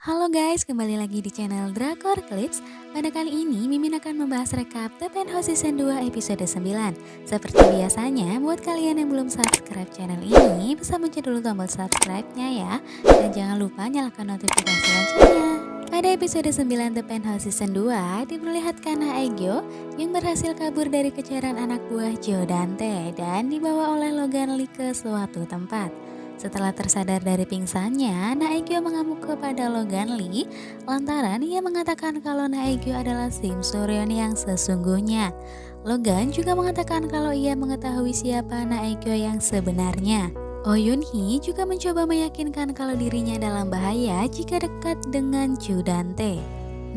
Halo guys, kembali lagi di channel Drakor Clips. Pada kali ini, Mimin akan membahas rekap The Penthouse Season 2 episode 9. Seperti biasanya, buat kalian yang belum subscribe channel ini, bisa mencet dulu tombol subscribe-nya ya. Dan jangan lupa nyalakan notifikasi loncengnya. Pada episode 9 The Penthouse Season 2, diperlihatkan Haegyo yang berhasil kabur dari kejaran anak buah Jo Dante dan dibawa oleh Logan Lee ke suatu tempat. Setelah tersadar dari pingsannya, Naegyo mengamuk kepada Logan Lee lantaran ia mengatakan kalau Naegyo adalah Sim Suryon yang sesungguhnya. Logan juga mengatakan kalau ia mengetahui siapa Naegyo yang sebenarnya. Oh Yun Hee juga mencoba meyakinkan kalau dirinya dalam bahaya jika dekat dengan Chu Dante.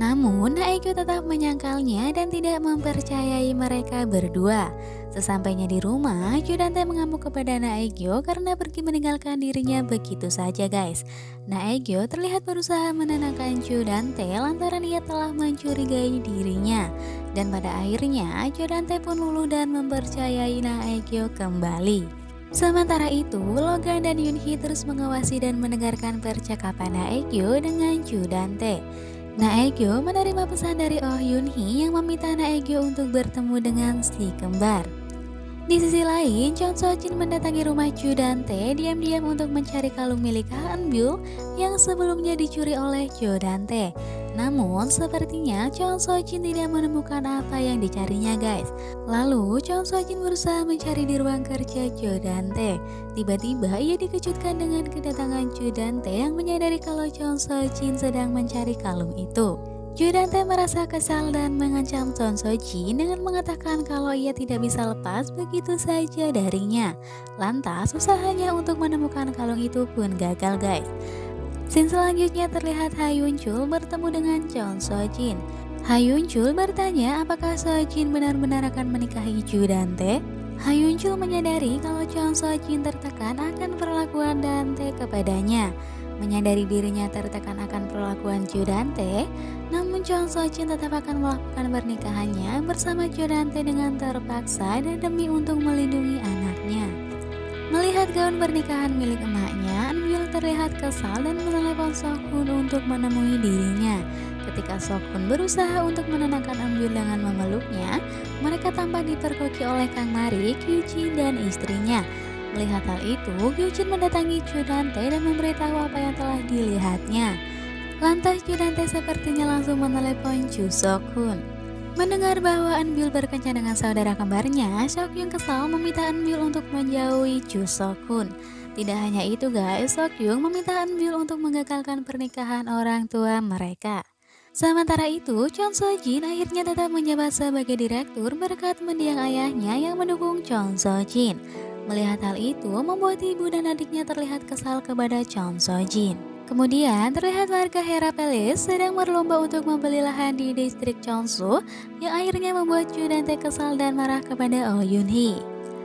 Namun, Naegyo tetap menyangkalnya dan tidak mempercayai mereka berdua. Sesampainya di rumah, Chu Dante mengamuk kepada Naegyo karena pergi meninggalkan dirinya begitu saja guys. Naegyo terlihat berusaha menenangkan Chu Dante lantaran ia telah mencurigai dirinya. Dan pada akhirnya, Chu Dante pun luluh dan mempercayai Naegyo kembali. Sementara itu, Logan dan Yun Hee terus mengawasi dan mendengarkan percakapan Naegyo dengan Chu Dante. Naegyo menerima pesan dari Oh Yun Hee yang meminta Naegyo untuk bertemu dengan si kembar. Di sisi lain, Chon So Jin mendatangi rumah Chu Dante diam-diam untuk mencari kalung milik Han Byul yang sebelumnya dicuri oleh Jo Dante. Namun, sepertinya Chon So Jin tidak menemukan apa yang dicarinya guys. Lalu, Chon So Jin berusaha mencari di ruang kerja Jo Dante. Tiba-tiba ia dikejutkan dengan kedatangan Chu Dante yang menyadari kalau Chon So Jin sedang mencari kalung itu. Chu Dante merasa kesal dan mengancam Chon So Jin dengan mengatakan kalau ia tidak bisa lepas begitu saja darinya. Lantas usahanya untuk menemukan kalung itu pun gagal guys. Scene selanjutnya terlihat Ha Yun Chul bertemu dengan Chon So Jin. Ha Yun Chul bertanya apakah So Jin benar-benar akan menikahi Chu Dante. Ha Yun Chul menyadari kalau Chon So Jin tertekan akan perlakuan Dante kepadanya. Menyadari dirinya tertekan akan perlakuan Chu Dante, namun Chon So Jin tetap akan melakukan pernikahannya bersama Chu Dante dengan terpaksa dan demi untuk melindungi anaknya. Melihat gaun pernikahan milik emaknya, Eun terlihat kesal dan menelepon Sok-hun untuk menemui dirinya. Ketika Sok-hun berusaha untuk menenangkan Eun dengan memeluknya, mereka tampak diperkoki oleh Kang Mari, Kyujin dan istrinya. Melihat hal itu, Kyujin mendatangi Chu Dante dan memberitahu apa yang telah dilihatnya. Lantas Chu Dante sepertinya langsung menelepon Chu Sok-hun. Mendengar bahwa Eun berkencan dengan saudara kembarnya, Sok-hyun kesal meminta Eun untuk menjauhi Chu Sok-hun. Tidak hanya itu guys, Sok-hyun meminta Eun untuk menggagalkan pernikahan orang tua mereka. Sementara itu, Chon So Jin akhirnya tetap menjabat sebagai direktur berkat mendiang ayahnya yang mendukung Chon So Jin. Melihat hal itu, membuat ibu dan adiknya terlihat kesal kepada Chon So Jin. Kemudian terlihat warga Hera Palace sedang berlomba untuk membeli lahan di distrik Cheongsu yang akhirnya membuat Chu Dante kesal dan marah kepada Oh Yun Hee.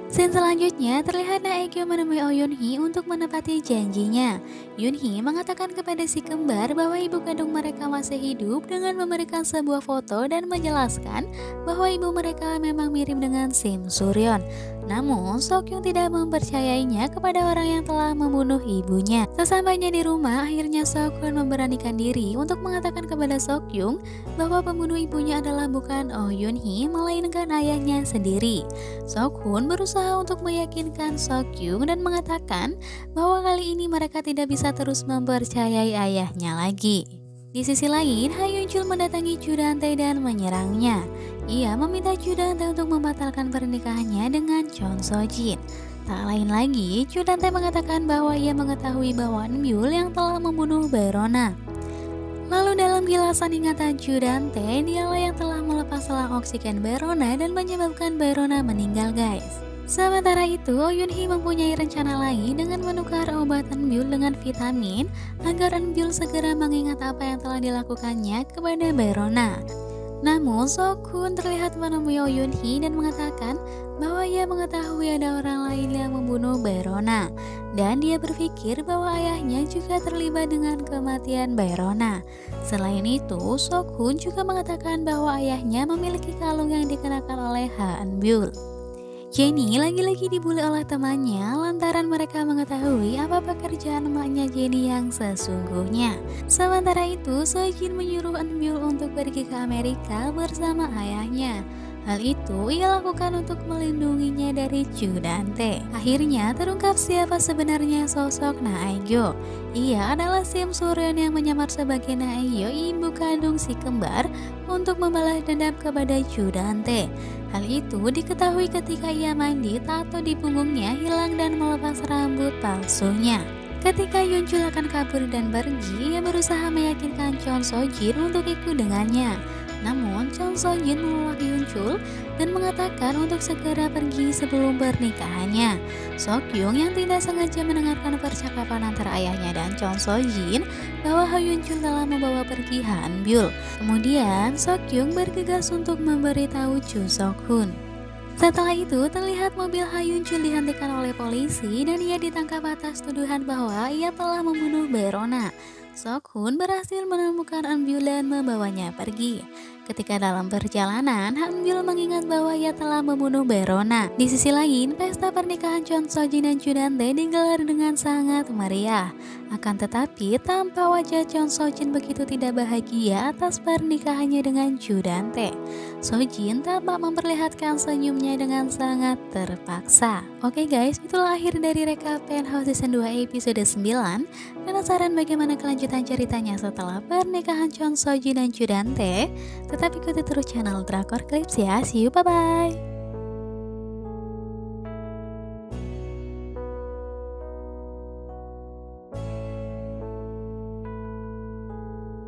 Scene selanjutnya terlihat Naegyo menemui Oh Yun Hee untuk menepati janjinya. Yun Hee mengatakan kepada si kembar bahwa ibu kandung mereka masih hidup dengan memberikan sebuah foto dan menjelaskan bahwa ibu mereka memang mirip dengan Sim Suryon. Namun, Sok-hyun tidak mempercayainya kepada orang yang telah membunuh ibunya. Sesampainya di rumah, akhirnya Sok-hyun memberanikan diri untuk mengatakan kepada Sok-hyun bahwa pembunuh ibunya adalah bukan Oh Yun Hee, melainkan ayahnya sendiri. Sok-hyun berusaha untuk meyakinkan Sok-hyun dan mengatakan bahwa kali ini mereka tidak bisa terus mempercayai ayahnya lagi. Di sisi lain, Ha Yun Chul mendatangi Chu Dante dan menyerangnya. Ia meminta Chu Dante untuk membatalkan pernikahannya dengan Chon So Jin. Tak lain lagi, Chu Dante mengatakan bahwa ia mengetahui bahwa Eun yang telah membunuh Baerona. Lalu dalam kilasan ingatan Chu Dante, dialah yang telah melepas selang oksigen Baerona dan menyebabkan Baerona meninggal guys. Sementara itu, Oh Yun Hee mempunyai rencana lain dengan menukar obat Eun dengan vitamin agar Eun segera mengingat apa yang telah dilakukannya kepada Baerona. Namun, Sok-hun terlihat menemui Oh Yun Hee dan mengatakan bahwa ia mengetahui ada orang lain yang membunuh Baerona. Dan dia berpikir bahwa ayahnya juga terlibat dengan kematian Baerona. Selain itu, Sok-hun juga mengatakan bahwa ayahnya memiliki kalung yang dikenakan oleh Ha Eun. Jenny lagi-lagi dibully oleh temannya lantaran mereka mengetahui apa pekerjaan emaknya Jenny yang sesungguhnya. Sementara itu, Sojin menyuruh Eunbyul untuk pergi ke Amerika bersama ayahnya. Hal itu ia lakukan untuk melindunginya dari Chu Dante. Akhirnya terungkap siapa sebenarnya sosok Naegyo. Ia adalah Sim Suryeon yang menyamar sebagai Naegyo, ibu kandung si kembar, untuk membalas dendam kepada Chu Dante. Hal itu diketahui ketika ia mandi, tato di punggungnya hilang dan melepas rambut palsunya. Ketika Yoonchul akan kabur dan pergi, ia berusaha meyakinkan Chon Sojin untuk ikut dengannya. Namun, Chon Sojin menolak Yoonchul dan mengatakan untuk segera pergi sebelum pernikahannya. Seokhyung yang tidak sengaja mendengarkan percakapan antara ayahnya dan Chon Sojin bahwa Ha Yoonchul telah membawa pergi Hanbyul. Kemudian, Seokhyung bergegas untuk memberitahu Chu Seok-hun. Setelah itu, terlihat mobil Ha Yoonchul dihentikan oleh polisi dan ia ditangkap atas tuduhan bahwa ia telah membunuh Berona. Seok-hun berhasil menemukan Eunbyul dan membawanya pergi. Ketika dalam perjalanan, Eunbyul mengingat bahwa ia telah membunuh Berona. Di sisi lain, pesta pernikahan Chon Sojin dan Chu Dante digelar dengan sangat meriah. Akan tetapi, tampak wajah Chon Sojin begitu tidak bahagia atas pernikahannya dengan Chu Dante. Sojin tampak memperlihatkan senyumnya dengan sangat terpaksa. Oke guys, itulah akhir dari rekap Penthouse Season 2 episode 9. Penasaran bagaimana kelanjutan ceritanya setelah pernikahan Chon Sojin dan Chu Dante? Tetap ikuti terus channel Drakor Clips ya. See you, bye-bye.